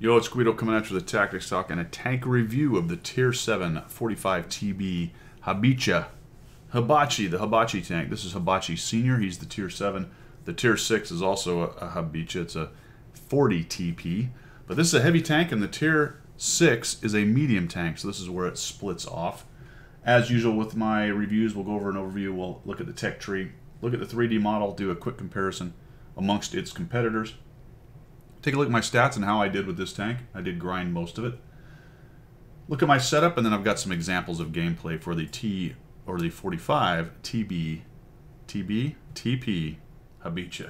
Yo, it's Guido coming at you with a tactics talk and a tank review of the Tier 7 45 TB Habicha. The Hibachi tank. This is Hibachi Senior. He's the Tier 7. The Tier 6 is also a Habicha. It's a 40 TP. But this is a heavy tank, and the Tier 6 is a medium tank, so this is where it splits off. As usual with my reviews, we'll go over an overview. We'll look at the tech tree, look at the 3D model, do a quick comparison amongst its competitors. Take a look at my stats and how I did with this tank. I did grind most of it. Look at my setup, and then I've got some examples of gameplay for the T or the 45 TP Habicha.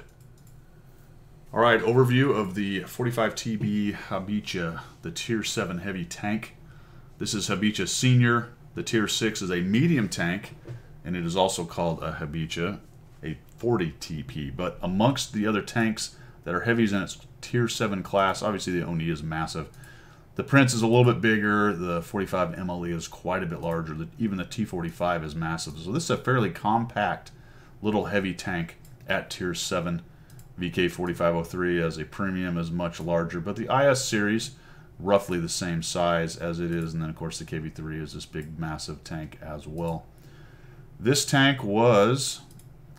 All right, overview of the 45 TB Habicha, the Tier 7 heavy tank. This is Habicha Senior. The Tier 6 is a medium tank, and it is also called a Habicha, a 40 TP. But amongst the other tanks that are heavies in its Tier 7 class, obviously the ONE is massive. The Prince is a little bit bigger. The 45 MLE is quite a bit larger. Even the T45 is massive. So this is a fairly compact little heavy tank at Tier 7. VK4503 as a premium is much larger, but the IS series roughly the same size as it is, and then of course the KV3 is this big massive tank as well. This tank was,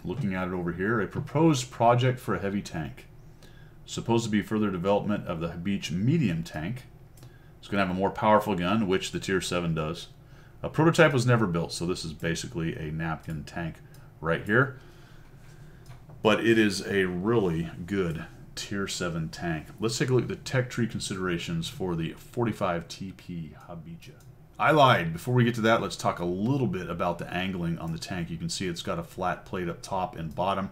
looking at it over here, a proposed project for a heavy tank. Supposed to be further development of the Habicha medium tank. It's going to have a more powerful gun, which the Tier 7 does. A prototype was never built, so this is basically a napkin tank right here. But it is a really good Tier 7 tank. Let's take a look at the tech tree considerations for the 45 TP Habicha. I lied. Before we get to that, let's talk a little bit about the angling on the tank. You can see it's got a flat plate up top and bottom.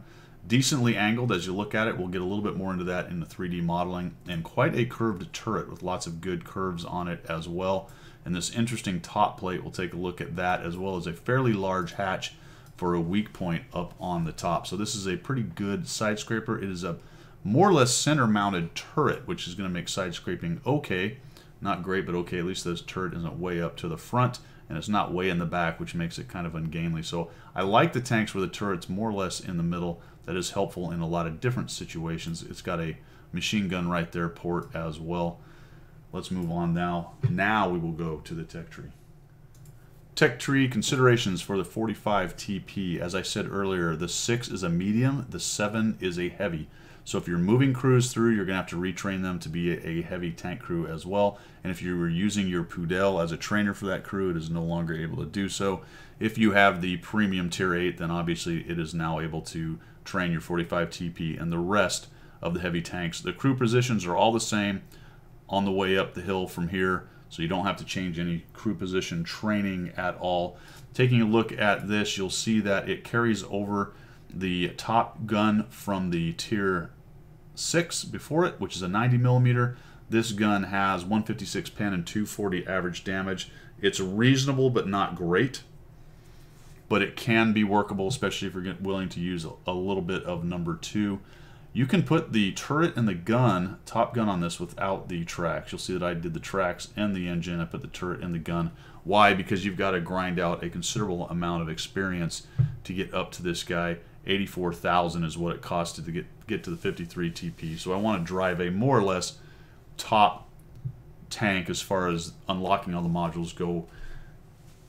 Decently angled as you look at it. We'll get a little bit more into that in the 3D modeling. And quite a curved turret with lots of good curves on it as well. And this interesting top plate, we'll take a look at that, as well as a fairly large hatch for a weak point up on the top. So this is a pretty good side scraper. It is a more or less center mounted turret, which is going to make side scraping okay. Not great, but okay. At least this turret isn't way up to the front, and it's not way in the back, which makes it kind of ungainly. So I like the tanks where the turret's more or less in the middle. That is helpful in a lot of different situations. It's got a machine gun right there port as well. Let's move on now. Now we will go to the tech tree. Tech tree considerations for the 45 TP. As I said earlier, the 6 is a medium, the 7 is a heavy. So if you're moving crews through, you're going to have to retrain them to be a heavy tank crew as well. And if you were using your Pudel as a trainer for that crew, it is no longer able to do so. If you have the premium Tier 8, then obviously it is now able to train your 45 TP and the rest of the heavy tanks. The crew positions are all the same on the way up the hill from here, so you don't have to change any crew position training at all. Taking a look at this, you'll see that it carries over the top gun from the Tier 6 before it, which is a 90mm. This gun has 156 pen and 240 average damage. It's reasonable but not great, but it can be workable, especially if you're willing to use a little bit of number 2. You can put the turret and the gun, top gun on this without the tracks. You'll see that I did the tracks and the engine. I put the turret and the gun. Why? Because you've got to grind out a considerable amount of experience to get up to this guy. 84,000 is what it costed to get to the 53 TP. So I want to drive a more or less top tank as far as unlocking all the modules go,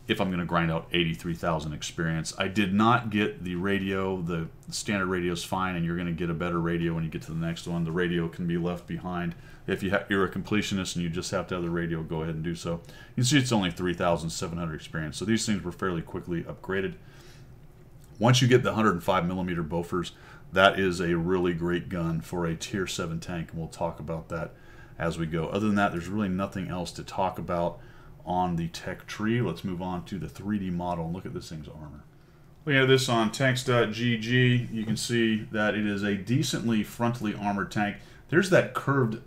if I'm going to grind out 83,000 experience. I did not get the radio. The standard radio is fine, and you're going to get a better radio when you get to the next one. The radio can be left behind. If you're a completionist and you just have to have the radio, go ahead and do so. You can see it's only 3,700 experience. So these things were fairly quickly upgraded. Once you get the 105mm Bofors, that is a really great gun for a Tier 7 tank, and we'll talk about that as we go. Other than that, there's really nothing else to talk about on the tech tree. Let's move on to the 3D model and look at this thing's armor. Looking at this on tanks.gg, you can see that it is a decently frontally armored tank. There's that curved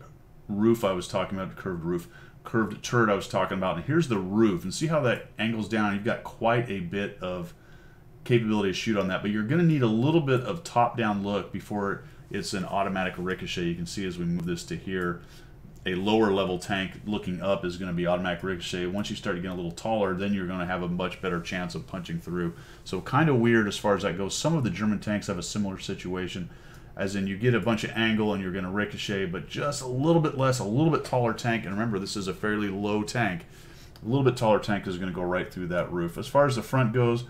roof I was talking about, curved turret I was talking about, and here's the roof. And see how that angles down? You've got quite a bit of capability to shoot on that, but you're going to need a little bit of top-down look before it's an automatic ricochet. You can see as we move this to here, a lower level tank looking up is going to be automatic ricochet. Once you start getting a little taller, then you're going to have a much better chance of punching through. So kind of weird as far as that goes. Some of the German tanks have a similar situation. as in you get a bunch of angle and you're going to ricochet, but just a little bit less, a little bit taller tank. And remember, this is a fairly low tank. A little bit taller tank is going to go right through that roof. As far as the front goes,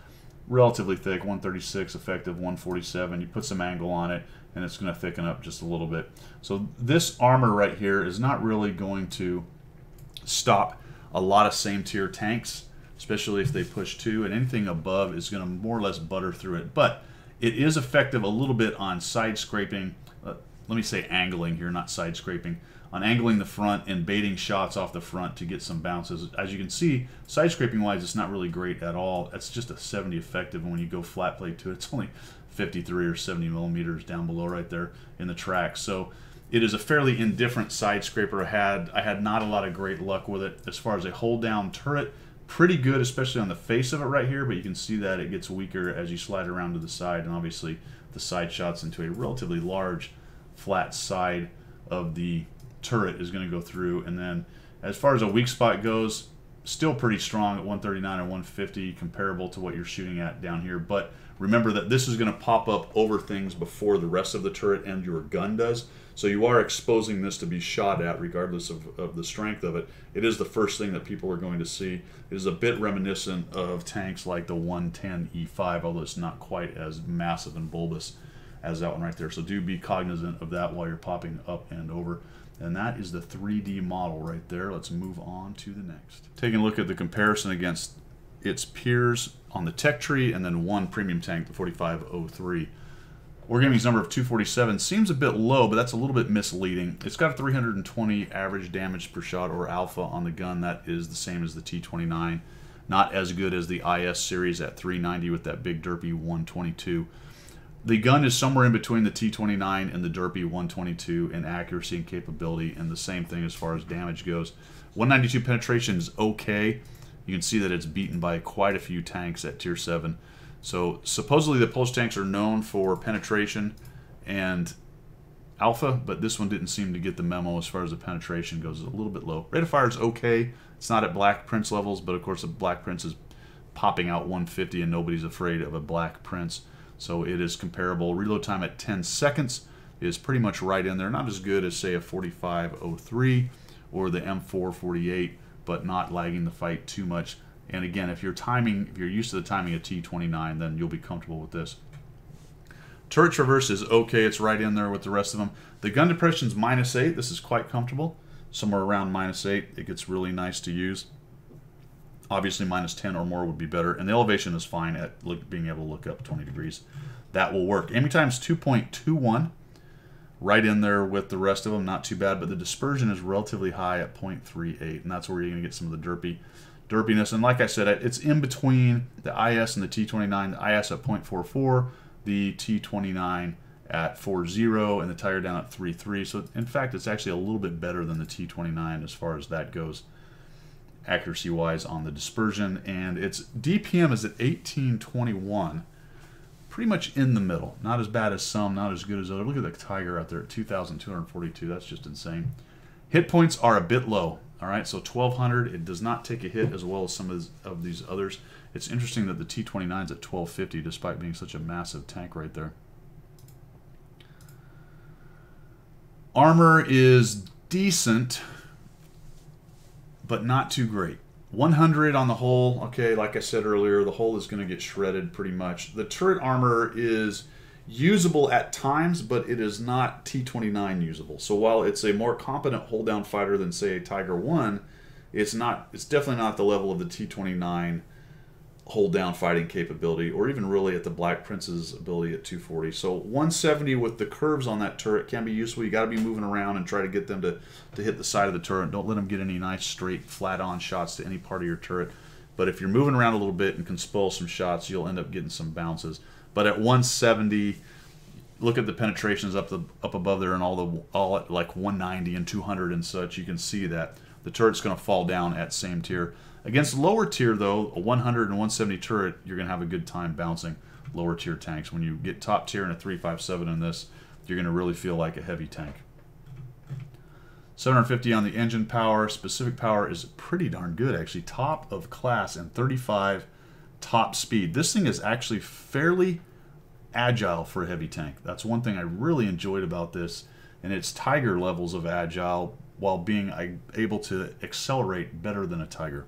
relatively thick, 136 effective, 147. You put some angle on it, and it's going to thicken up just a little bit. So this Armour right here is not really going to stop a lot of same tier tanks, especially if they push 2, and anything above is going to more or less butter through it. But it is effective a little bit on side scraping, let me say angling here, not side scraping, on angling the front and baiting shots off the front to get some bounces. As you can see, side scraping wise, it's not really great at all. That's just a 70 effective, and when you go flat plate to it, it's only 53 or 70 millimeters down below right there in the track. So it is a fairly indifferent side scraper. I had not a lot of great luck with it. As far as a hold down turret, pretty good, especially on the face of it right here, but you can see that it gets weaker as you slide around to the side, and obviously the side shots into a relatively large flat side of the turret is going to go through. And then as far as a weak spot goes, still pretty strong at 139 or 150, comparable to what you're shooting at down here. But remember that this is going to pop up over things before the rest of the turret and your gun does. So you are exposing this to be shot at regardless of the strength of it. It is the first thing that people are going to see. It is a bit reminiscent of tanks like the 110 E5, although it's not quite as massive and bulbous as that one right there. So do be cognizant of that while you're popping up and over. And that is the 3D model right there. Let's move on to the next. Taking a look at the comparison against its peers on the tech tree, and then one premium tank, the 4503. Wargaming's number of 247 seems a bit low, but that's a little bit misleading. It's got a 320 average damage per shot, or alpha, on the gun. That is the same as the T29. Not as good as the IS series at 390 with that big derpy 122. The gun is somewhere in between the T29 and the derpy 122 in accuracy and capability, and the same thing as far as damage goes. 192 penetration is okay. You can see that it's beaten by quite a few tanks at tier 7. So supposedly the Polish tanks are known for penetration and alpha, but this one didn't seem to get the memo as far as the penetration goes. It's a little bit low. Rate of fire is okay. It's not at Black Prince levels, but of course the Black Prince is popping out 150 and nobody's afraid of a Black Prince. So it is comparable. Reload time at 10 seconds is pretty much right in there. Not as good as, say, a 4503 or the M448, but not lagging the fight too much. And again, if you're used to the timing of T29, then you'll be comfortable with this. Turret traverse is okay. It's right in there with the rest of them. The gun depression is -8. This is quite comfortable. Somewhere around -8. It gets really nice to use. Obviously, -10 or more would be better. And the elevation is fine at being able to look up 20 degrees. That will work. Aiming time is 2.21. Right in there with the rest of them. Not too bad. But the dispersion is relatively high at 0.38. And that's where you're going to get some of the derpiness. And like I said, it's in between the IS and the T29. The IS at 0.44. The T29 at 4.0. And the Tiger down at 3.3. So, in fact, it's actually a little bit better than the T29 as far as that goes, accuracy-wise, on the dispersion. And its DPM is at 1821. Pretty much in the middle. Not as bad as some, not as good as others. Look at the Tiger out there at 2,242. That's just insane. Hit points are a bit low. All right, so 1,200. It does not take a hit as well as some of these others. It's interesting that the T29 is at 1,250 despite being such a massive tank right there. Armor is decent, but not too great. 100 on the hull. Okay, like I said earlier, the hull is going to get shredded pretty much. The turret armor is usable at times, but it is not T29 usable. So while it's a more competent hold down fighter than, say, a Tiger 1, it's definitely not the level of the T29 hold down fighting capability, or even really at the Black Prince's ability at 240. So 170 with the curves on that turret can be useful. You got to be moving around and try to get them to hit the side of the turret. Don't let them get any nice straight flat on shots to any part of your turret. But if you're moving around a little bit and can spoil some shots, you'll end up getting some bounces. But at 170, look at the penetrations up above there, and all at like 190 and 200 and such. You can see that the turret's going to fall down at same tier. Against lower tier, though, a 100 and 170 turret, you're going to have a good time bouncing lower tier tanks. When you get top tier in a 357 in this, you're going to really feel like a heavy tank. 750 on the engine power. Specific power is pretty darn good, actually. Top of class and 35 top speed. This thing is actually fairly agile for a heavy tank. That's one thing I really enjoyed about this, and it's Tiger levels of agile while being able to accelerate better than a Tiger.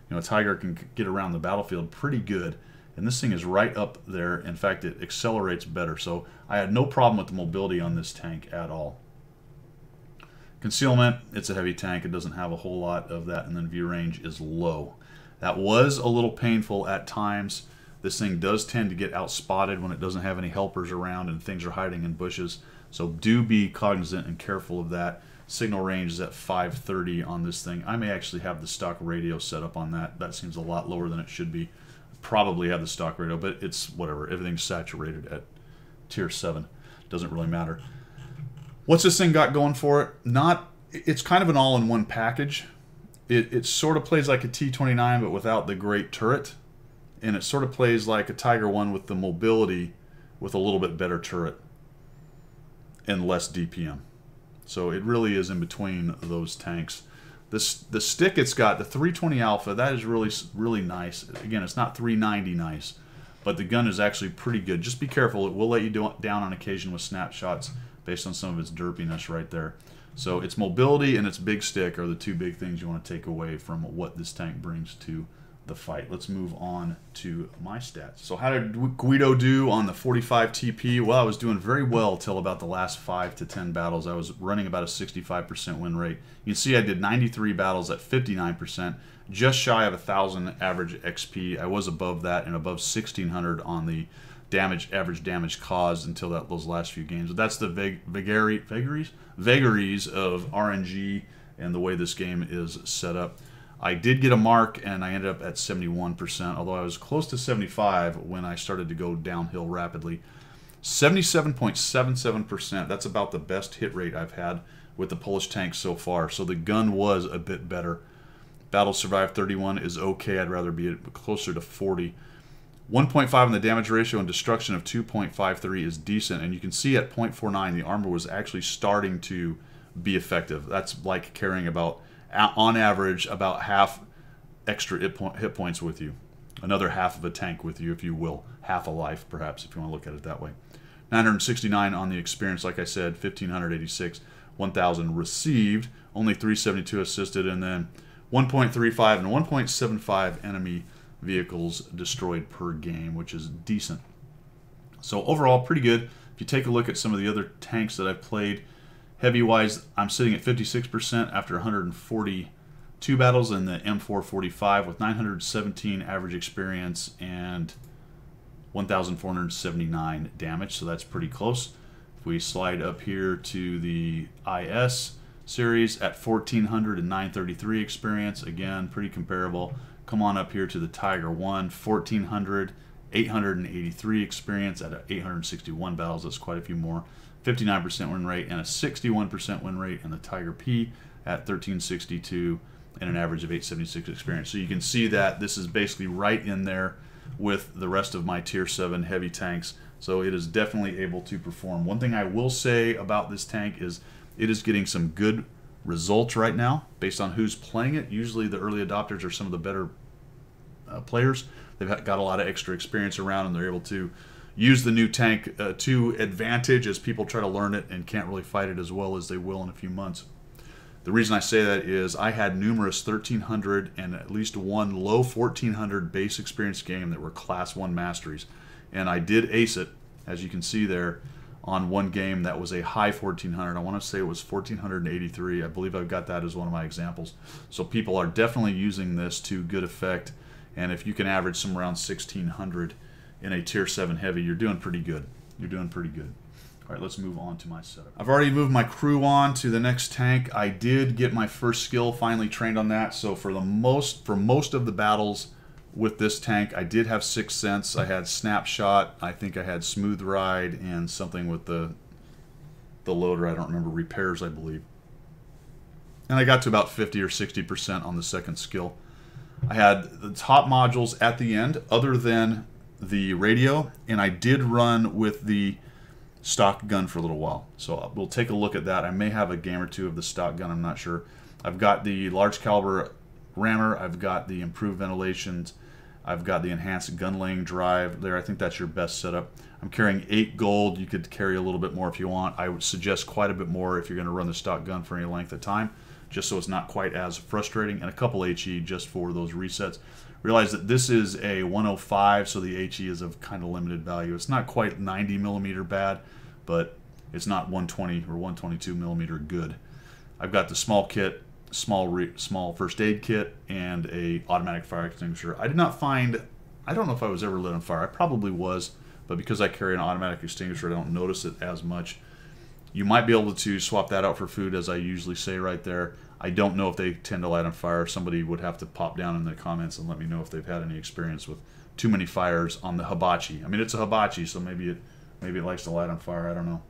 You know, a Tiger can get around the battlefield pretty good, and this thing is right up there. In fact, it accelerates better. So I had no problem with the mobility on this tank at all. Concealment, it's a heavy tank. It doesn't have a whole lot of that, and then view range is low. That was a little painful at times. This thing does tend to get outspotted when it doesn't have any helpers around and things are hiding in bushes. So do be cognizant and careful of that. Signal range is at 530 on this thing. I may actually have the stock radio set up on that. That seems a lot lower than it should be. Probably have the stock radio, but it's whatever. Everything's saturated at tier 7. Doesn't really matter. What's this thing got going for it? It's kind of an all-in-one package. It sort of plays like a T-29, but without the great turret. And it sort of plays like a Tiger 1 with the mobility with a little bit better turret and less DPM. So it really is in between those tanks. The stick it's got, the 320 Alpha, that is really nice. Again, it's not 390 nice, but the gun is actually pretty good. Just be careful. It will let you down on occasion with snapshots based on some of its derpiness right there. So its mobility and its big stick are the two big things you want to take away from what this tank brings to the fight. Let's move on to my stats. So how did Guido do on the 45 TP? Well, I was doing very well till about the last 5 to 10 battles. I was running about a 65% win rate. You can see I did 93 battles at 59%, just shy of 1,000 average XP. I was above that and above 1,600 on the average damage caused until those last few games. But that's the vagaries of RNG and the way this game is set up. I did get a mark, and I ended up at 71%, although I was close to 75 when I started to go downhill rapidly. 77.77%, that's about the best hit rate I've had with the Polish tank so far, so the gun was a bit better. Battle Survive 31 is okay. I'd rather be closer to 40. 1.5 on the damage ratio and destruction of 2.53 is decent, and you can see at 0.49 the armor was actually starting to be effective. That's like carrying about, on average, about half extra hit points with you. Another half of a tank with you, if you will. Half a life, perhaps, if you want to look at it that way. 969 on the experience, like I said, 1,586. 1,000 received, only 372 assisted, and then 1.35 and 1.75 enemy vehicles destroyed per game, which is decent. So overall, pretty good. If you take a look at some of the other tanks that I've played, heavy-wise, I'm sitting at 56% after 142 battles in the M445 with 917 average experience and 1,479 damage, so that's pretty close. If we slide up here to the IS series at 1,400 and 933 experience, again, pretty comparable. Come on up here to the Tiger 1, 1,400, 883 experience at 861 battles. That's quite a few more. 59% win rate and a 61% win rate in the Tiger P at 1,362 and an average of 876 experience. So you can see that this is basically right in there with the rest of my tier 7 heavy tanks. So it is definitely able to perform. One thing I will say about this tank is it is getting some good results right now based on who's playing it. Usually the early adopters are some of the better players. They've got a lot of extra experience around and they're able to use the new tank to advantage as people try to learn it and can't really fight it as well as they will in a few months. The reason I say that is I had numerous 1,300 and at least one low 1,400 base experience game that were class 1 masteries, and I did ace it, as you can see there, on one game that was a high 1,400. I want to say it was 1,483. I believe I've got that as one of my examples. So people are definitely using this to good effect, and if you can average somewhere around 1,600 in a tier 7 heavy, you're doing pretty good. You're doing pretty good. All right, let's move on to my setup. I've already moved my crew on to the next tank. I did get my first skill finally trained on that. So for most of the battles with this tank, I did have Sixth Sense. I had Snapshot. I think I had Smooth Ride and something with the loader. I don't remember. Repairs, I believe. And I got to about 50 or 60% on the second skill. I had the top modules at the end, other than the radio, and I did run with the stock gun for a little while. So we'll take a look at that. I may have a game or two of the stock gun, I'm not sure. I've got the large caliber rammer, I've got the improved ventilations, I've got the enhanced gun laying drive there. I think that's your best setup. I'm carrying 8 gold. You could carry a little bit more if you want. I would suggest quite a bit more if you're going to run the stock gun for any length of time, just so it's not quite as frustrating, and a couple HE just for those resets. Realize that this is a 105, so the HE is of kind of limited value. It's not quite 90 millimeter bad, but it's not 120 or 122 millimeter good. I've got the small kit, small first aid kit, and a automatic fire extinguisher. I did not find, I don't know if I was ever lit on fire. I probably was, but because I carry an automatic extinguisher, I don't notice it as much. You might be able to swap that out for food, as I usually say right there. I don't know if they tend to light on fire. Somebody would have to pop down in the comments and let me know if they've had any experience with too many fires on the hibachi. I mean, it's a hibachi, so maybe it likes to light on fire. I don't know.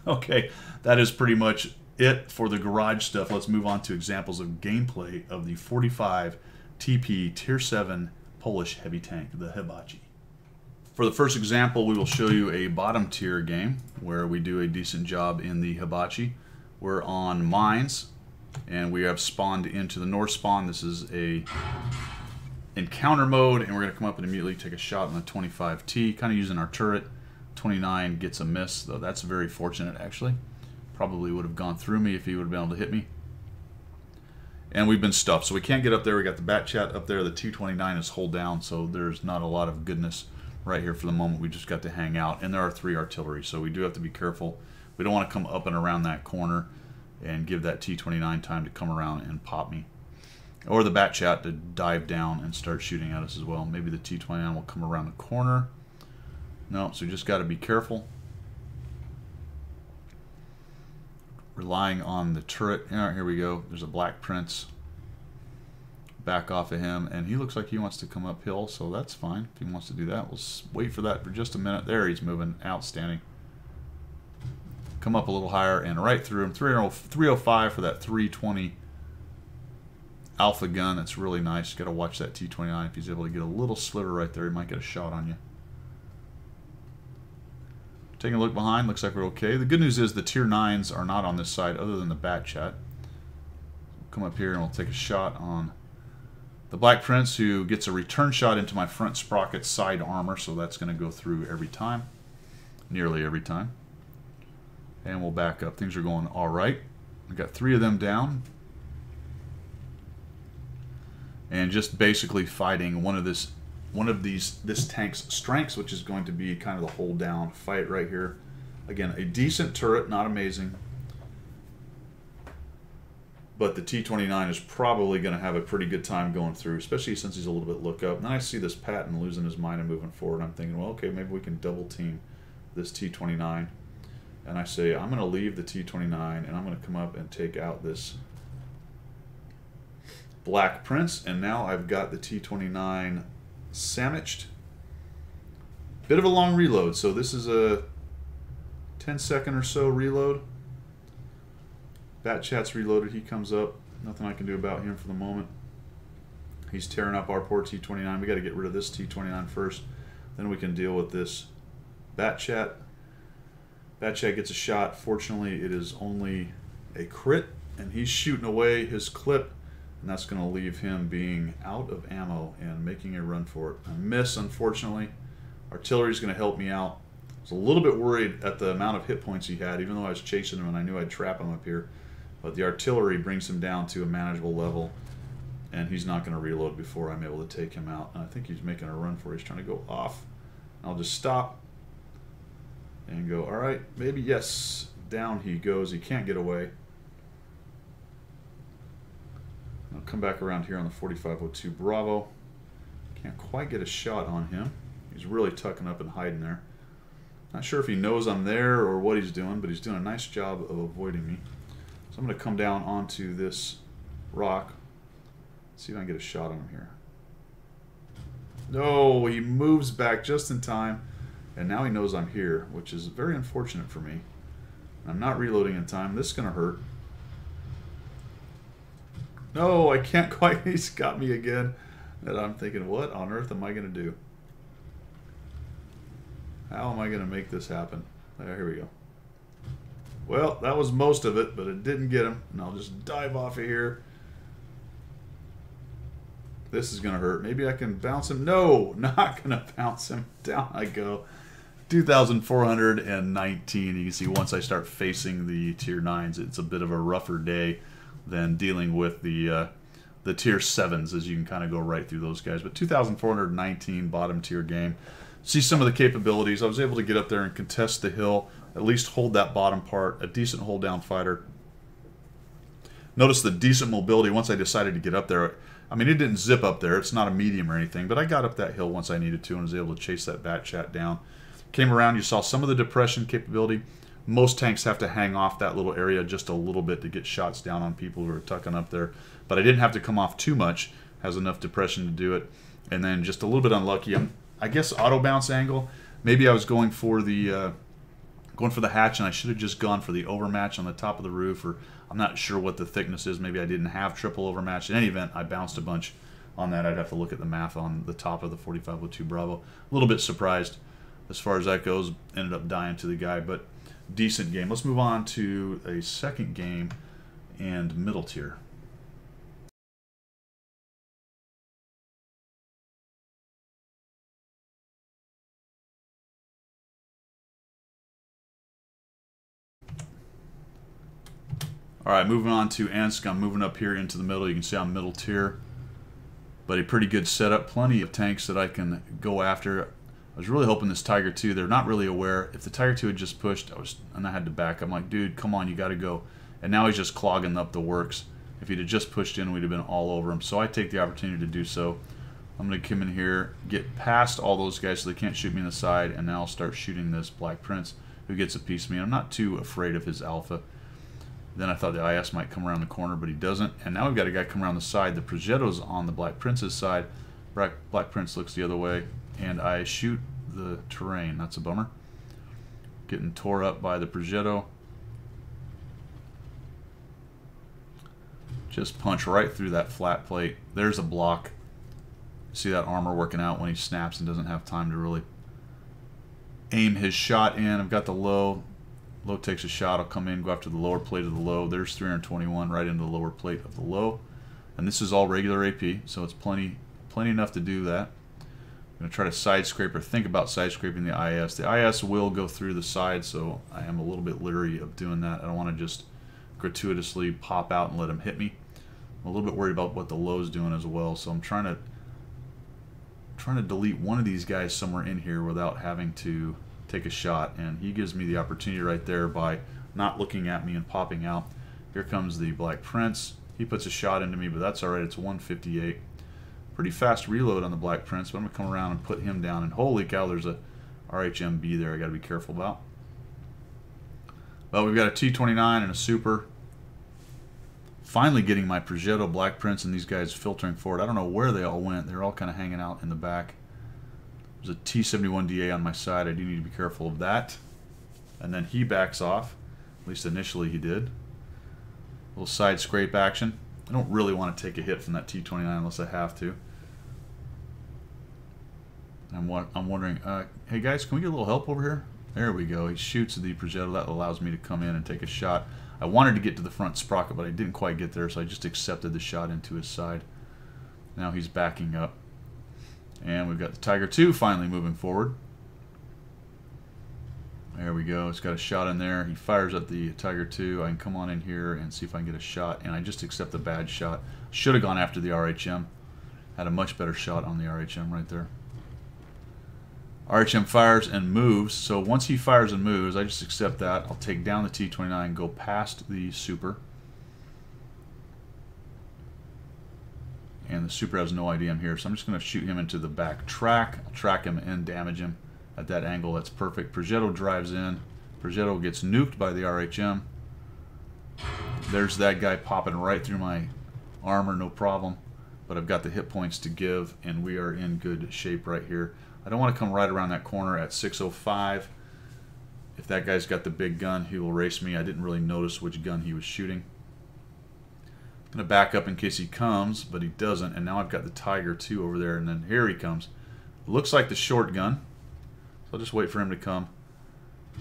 Okay, that is pretty much it for the garage stuff. Let's move on to examples of gameplay of the 45 TP Tier 7 Polish heavy tank, the hibachi. For the first example, we will show you a bottom tier game where we do a decent job in the hibachi. We're on mines, and we have spawned into the north spawn. This is a encounter mode, and we're going to come up and immediately take a shot on the 25T, kind of using our turret. 29 gets a miss, though that's very fortunate actually. Probably would have gone through me if he would have been able to hit me. And we've been stuffed, so we can't get up there. We got the bat chat up there. The 229 is hold down, so there's not a lot of goodness right here for the moment. We just got to hang out, and there are 3 artillery, so we do have to be careful. We don't want to come up and around that corner and give that T29 time to come around and pop me. Or the bat chat to dive down and start shooting at us as well. Maybe the T29 will come around the corner. No, so you just got to be careful. Relying on the turret. Here we go. There's a Black Prince. Back off of him, and he looks like he wants to come uphill, so that's fine. If he wants to do that, we'll wait for that for just a minute. There, he's moving. Outstanding. Come up a little higher and right through him. 305 for that 320 alpha gun. That's really nice. Got to watch that T29. If he's able to get a little sliver right there, he might get a shot on you. Taking a look behind, looks like we're okay. The good news is the tier 9s are not on this side other than the bat chat. Come up here and we'll take a shot on the Black Prince, who gets a return shot into my front sprocket side armor, so that's going to go through every time. Nearly every time. And we'll back up. Things are going all right. We've got 3 of them down. And just basically fighting one of this tank's strengths, which is going to be kind of the hold down fight right here. Again, a decent turret, not amazing. But the T29 is probably going to have a pretty good time going through, especially since he's a little bit look up. And then I see this Patton losing his mind and moving forward. I'm thinking, well, okay, maybe we can double team this T29. And I say, I'm going to leave the T29 and I'm going to come up and take out this Black Prince. And now I've got the T29 sandwiched. Bit of a long reload, so this is a 10-second or so reload. Bat chat's reloaded. He comes up. Nothing I can do about him for the moment. He's tearing up our poor T29. We got to get rid of this T29 first. Then we can deal with this bat chat. Bat chat gets a shot. Fortunately, it is only a crit, and he's shooting away his clip, and that's going to leave him being out of ammo and making a run for it. A miss, unfortunately. Artillery's going to help me out. I was a little bit worried at the amount of hit points he had, even though I was chasing him and I knew I'd trap him up here. But the artillery brings him down to a manageable level, and he's not going to reload before I'm able to take him out. And I think he's making a run for it. He's trying to go off. I'll just stop and go, all right, maybe, yes. Down he goes. He can't get away. I'll come back around here on the 4502 Bravo. Can't quite get a shot on him. He's really tucking up and hiding there. Not sure if he knows I'm there or what he's doing, but he's doing a nice job of avoiding me. So I'm going to come down onto this rock. See if I can get a shot on him here. No, he moves back just in time, and now he knows I'm here, which is very unfortunate for me. I'm not reloading in time. This is going to hurt. No, I can't quite. He's got me again. And I'm thinking, what on earth am I going to do? How am I going to make this happen? Here we go. Well, that was most of it, but it didn't get him. And I'll just dive off of here. This is going to hurt. Maybe I can bounce him. No, not going to bounce him. Down I go. 2,419. You can see once I start facing the tier 9s, it's a bit of a rougher day than dealing with the tier 7s, as you can kind of go right through those guys. But 2,419 bottom tier game. See some of the capabilities. I was able to get up there and contest the hill, at least hold that bottom part, a decent hold down fighter. Notice the decent mobility once I decided to get up there. I mean, it didn't zip up there. It's not a medium or anything, but I got up that hill once I needed to and was able to chase that bat chat down. Came around, you saw some of the depression capability. Most tanks have to hang off that little area just a little bit to get shots down on people who are tucking up there. But I didn't have to come off too much. Has enough depression to do it. And then just a little bit unlucky. I guess auto bounce angle. Maybe I was going for the hatch and I should have just gone for the overmatch on the top of the roof, or I'm not sure what the thickness is. Maybe I didn't have triple overmatch. In any event, I bounced a bunch on that. I'd have to look at the math on the top of the 4502 Bravo. A little bit surprised as far as that goes. Ended up dying to the guy, but decent game. Let's move on to a second game and middle tier. All right, moving on to Ansk. I'm moving up here into the middle. You can see I'm middle tier, but a pretty good setup. Plenty of tanks that I can go after. I was really hoping this Tiger 2, they're not really aware. If the Tiger 2 had just pushed, and I had to back. I'm like, dude, come on, you got to go. And now he's just clogging up the works. If he'd have just pushed in, we'd have been all over him. So I take the opportunity to do so. I'm going to come in here, get past all those guys so they can't shoot me in the side, and now I'll start shooting this Black Prince who gets a piece of me. I'm not too afraid of his alpha. Then I thought the IS might come around the corner, but he doesn't. And now we've got a guy come around the side. The Progetto's on the Black Prince's side. Black Prince looks the other way, and I shoot the terrain. That's a bummer. Getting tore up by the Progetto. Just punch right through that flat plate. There's a block. See that Armour working out when he snaps and doesn't have time to really aim his shot in. I've got the low. Low takes a shot. I'll come in, go after the lower plate of the low. There's 321 right into the lower plate of the low. And this is all regular AP, so it's plenty enough to do that. I'm going to try to side scrape or think about side scraping the IS. The IS will go through the side, so I am a little bit leery of doing that. I don't want to just gratuitously pop out and let him hit me. I'm a little bit worried about what the low's doing as well, so I'm trying to delete one of these guys somewhere in here without having to take a shot, and he gives me the opportunity right there by not looking at me and popping out. Here comes the Black Prince. He puts a shot into me, but that's alright. It's 158. Pretty fast reload on the Black Prince, but I'm going to come around and put him down, and holy cow, there's a RHMB there I got to be careful about. Well, we've got a T-29 and a Super. Finally getting my Progetto, Black Prince, and these guys filtering forward. I don't know where they all went. They're all kind of hanging out in the back. There's a T-71DA on my side. I do need to be careful of that. And then he backs off. At least initially he did. A little side scrape action. I don't really want to take a hit from that T-29 unless I have to. I'm wondering, hey guys, can we get a little help over here? There we go. He shoots the Progetto. That allows me to come in and take a shot. I wanted to get to the front sprocket, but I didn't quite get there, so I just accepted the shot into his side. Now he's backing up. And we've got the Tiger 2 finally moving forward. There we go. It's got a shot in there. He fires at the Tiger 2. I can come on in here and see if I can get a shot. And I just accept the bad shot. Should have gone after the RHM. Had a much better shot on the RHM right there. RHM fires and moves. So once he fires and moves, I just accept that. I'll take down the T-29, go past the Super. And the Super has no idea I'm here, so I'm just going to shoot him into the back track. I'll track him and damage him at that angle. That's perfect. Progetto drives in. Progetto gets nuked by the RHM. There's that guy popping right through my armor, no problem. But I've got the hit points to give, and we are in good shape right here. I don't want to come right around that corner at 605. If that guy's got the big gun, he will race me. I didn't really notice which gun he was shooting. I'm going to back up in case he comes, but he doesn't. And now I've got the Tiger 2 over there, and then here he comes. Looks like the short gun. So I'll just wait for him to come.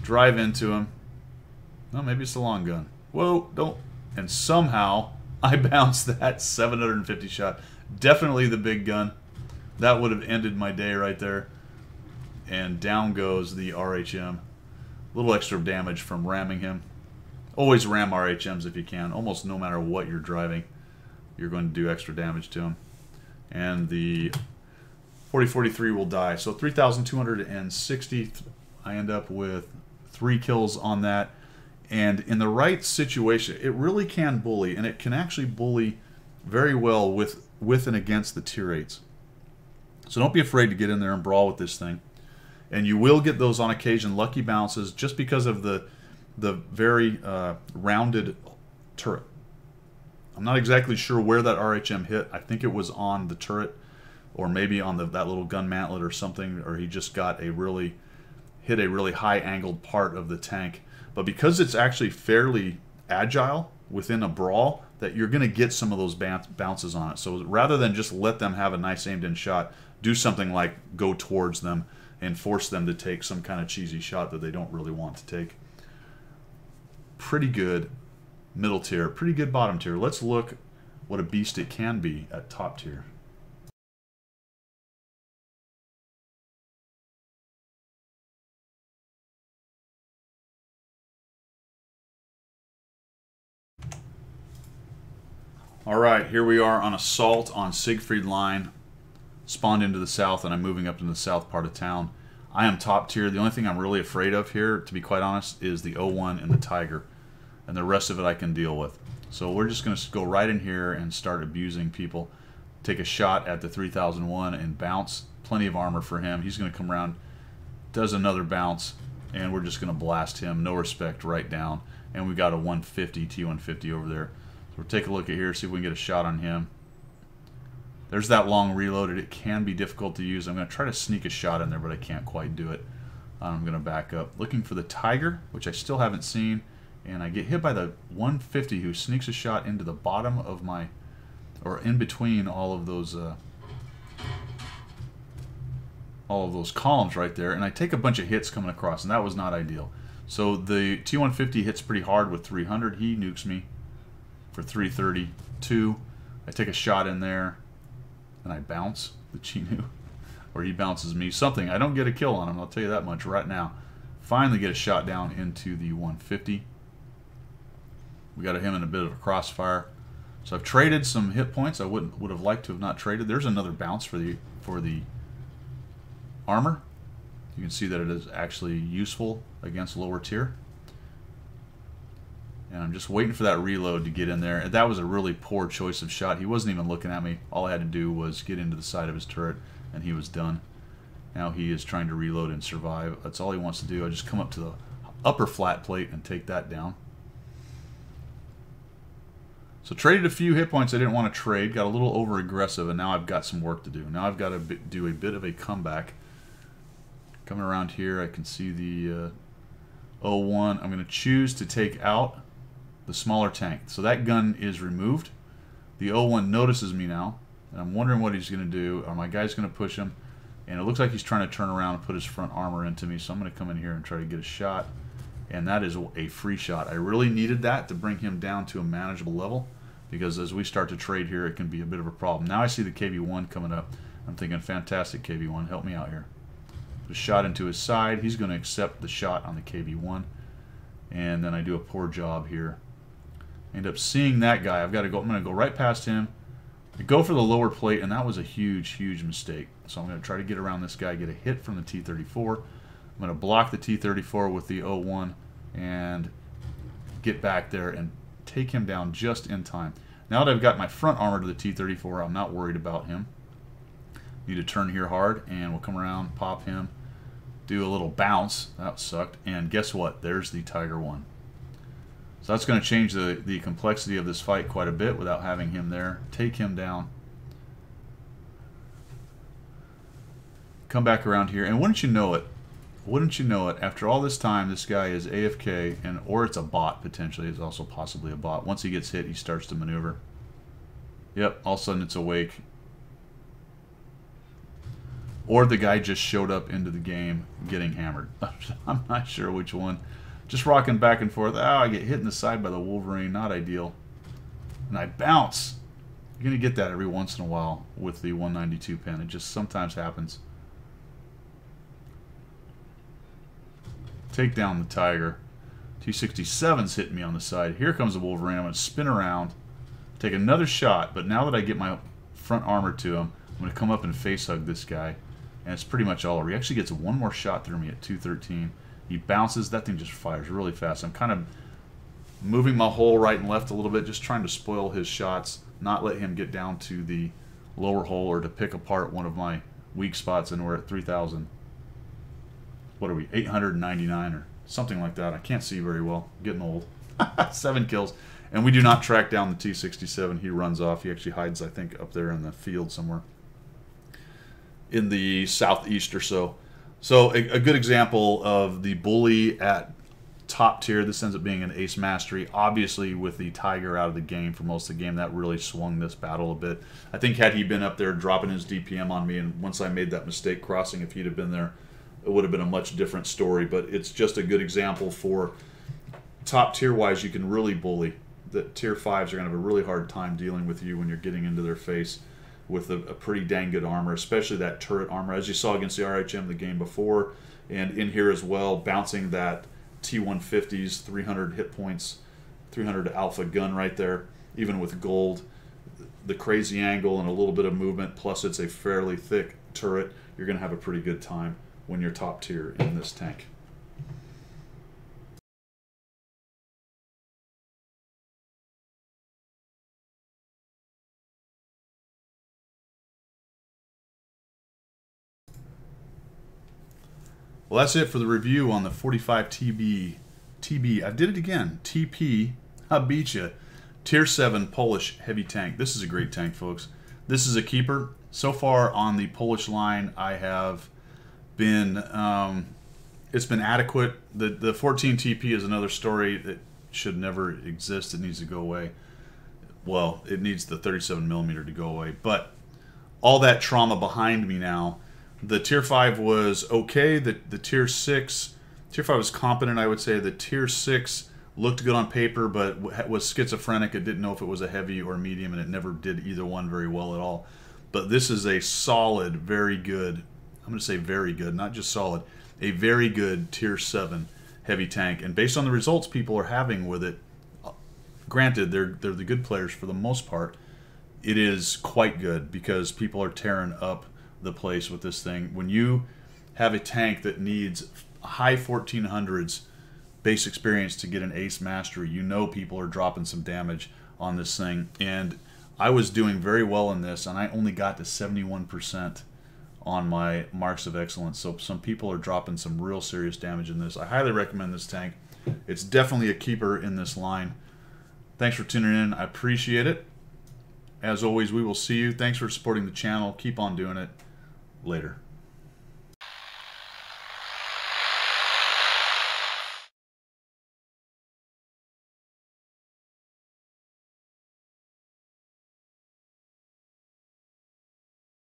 Drive into him. No, maybe it's the long gun. Whoa, don't. And somehow I bounced that 750 shot Definitely the big gun. That would have ended my day right there. And down goes the RHM. A little extra damage from ramming him. Always ram RHMs if you can. Almost no matter what you're driving, you're going to do extra damage to him. And the 4043 will die. So 3,260. I end up with 3 kills on that. And in the right situation, it really can bully. And it can actually bully very well with and against the tier 8s. So don't be afraid to get in there and brawl with this thing. And you will get those on occasion lucky bounces just because of the very rounded turret. I'm not exactly sure where that RHM hit. I think it was on the turret, or maybe on that little gun mantlet or something, or he just got hit a really high angled part of the tank. But because it's actually fairly agile within a brawl, that you're going to get some of those bounces on it. So rather than just let them have a nice aimed in shot, do something like go towards them and force them to take some kind of cheesy shot that they don't really want to take. Pretty good middle tier, pretty good bottom tier. Let's look what a beast it can be at top tier. Alright, here we are on Assault on Siegfried Line. Spawned into the south, and I'm moving up into the south part of town. I am top tier. The only thing I'm really afraid of here, to be quite honest, is the 01 and the Tiger. And the rest of it I can deal with. So we're just going to go right in here and start abusing people. Take a shot at the 3001 and bounce. Plenty of armor for him. He's going to come around, does another bounce, and we're just going to blast him. No respect, right down. And we got a 150, T150 over there. So we'll take a look at here, see if we can get a shot on him. There's that long reloaded. It can be difficult to use. I'm going to try to sneak a shot in there, but I can't quite do it. I'm going to back up. Looking for the Tiger, which I still haven't seen. And I get hit by the 150 who sneaks a shot into the bottom of my, or in between all of those columns right there. And I take a bunch of hits coming across, and that was not ideal. So the T150 hits pretty hard with 300. He nukes me for 332. I take a shot in there, and I bounce the Chinu, or he bounces me. Something. I don't get a kill on him, I'll tell you that much right now. Finally get a shot down into the 150. We got him in a bit of a crossfire. So I've traded some hit points I would have liked to have not traded. There's another bounce for the armor. You can see that it is actually useful against lower tier. And I'm just waiting for that reload to get in there. That was a really poor choice of shot. He wasn't even looking at me. All I had to do was get into the side of his turret, and he was done. Now he is trying to reload and survive. That's all he wants to do. I just come up to the upper flat plate and take that down. So traded a few hit points I didn't want to trade. Got a little over aggressive, and now I've got some work to do. Now I've got to do a bit of a comeback. Coming around here, I can see the 01. I'm going to choose to take out the smaller tank. So that gun is removed. The 01 notices me now, and I'm wondering what he's going to do. Are my guys going to push him? And it looks like he's trying to turn around and put his front armor into me, so I'm going to come in here and try to get a shot. And that is a free shot. I really needed that to bring him down to a manageable level, because as we start to trade here, it can be a bit of a problem. Now I see the KV-1 coming up. I'm thinking, fantastic, KV-1, help me out here. Put a shot into his side. He's going to accept the shot on the KV-1. And then I do a poor job here. End up seeing that guy. I'm going to go right past him. I go for the lower plate, and that was a huge, huge mistake. So I'm going to try to get around this guy, get a hit from the T-34. I'm going to block the T-34 with the 01 and get back there and take him down just in time. Now that I've got my front armor to the T-34, I'm not worried about him. Need to turn here hard, and we'll come around, pop him, do a little bounce. That sucked. And guess what? There's the Tiger 1. So that's going to change the complexity of this fight quite a bit without having him there. Take him down. Come back around here, and wouldn't you know it, after all this time, this guy is AFK, or it's a bot, potentially. It's also possibly a bot. Once he gets hit, he starts to maneuver. Yep, all of a sudden it's awake. Or the guy just showed up into the game getting hammered. I'm not sure which one. Just rocking back and forth. Oh, I get hit in the side by the Wolverine. Not ideal. And I bounce. You're going to get that every once in a while with the 192 pen. It just sometimes happens. Take down the Tiger. 267's hitting me on the side. Here comes the Wolverine. I'm going to spin around, take another shot, but now that I get my front armor to him, I'm going to come up and face hug this guy. And it's pretty much all over. He actually gets one more shot through me at 213. He bounces. That thing just fires really fast. I'm kind of moving my hole right and left a little bit, just trying to spoil his shots, not let him get down to the lower hole or to pick apart one of my weak spots, and we're at 3,000. What are we, 899 or something like that? I can't see very well. I'm getting old. 7 kills. And we do not track down the 267. He runs off. He actually hides, I think, up there in the field somewhere in the southeast or so. So a good example of the bully at top tier. This ends up being an ace mastery. Obviously, with the Tiger out of the game for most of the game, that really swung this battle a bit. I think had he been up there dropping his DPM on me, and once I made that mistake crossing, if he'd have been there, it would have been a much different story. But it's just a good example for top tier wise. You can really bully. The tier 5s are going to have a really hard time dealing with you when you're getting into their face with a pretty dang good armor, especially that turret armor, as you saw against the RHM the game before, and in here as well, bouncing that T150's 300 hit points, 300 alpha gun right there, even with gold, the crazy angle and a little bit of movement, plus it's a fairly thick turret. You're going to have a pretty good time when you're top tier in this tank. Well, that's it for the review on the 45 TB. I did it again. TP Habicha Tier 7 Polish heavy tank. This is a great tank, folks. This is a keeper. So far on the Polish line, I have been, it's been adequate. The 14 TP is another story that should never exist. It needs to go away. Well, it needs the 37mm to go away. But all that trauma behind me now. The Tier 5 was okay. The Tier 6, Tier 5 was competent, I would say. The Tier 6 looked good on paper, but was schizophrenic. It didn't know if it was a heavy or medium, and it never did either one very well at all. But this is a solid, very good, I'm going to say very good, not just solid, a very good Tier 7 heavy tank. And based on the results people are having with it, granted, they're the good players for the most part, it is quite good because people are tearing up the place with this thing. When you have a tank that needs high 1400s base experience to get an ace mastery, you know people are dropping some damage on this thing. And I was doing very well in this, and I only got to 71% on my marks of excellence. So some people are dropping some real serious damage in this. I highly recommend this tank. It's definitely a keeper in this line. Thanks for tuning in. I appreciate it. As always, we will see you. Thanks for supporting the channel. Keep on doing it. Later.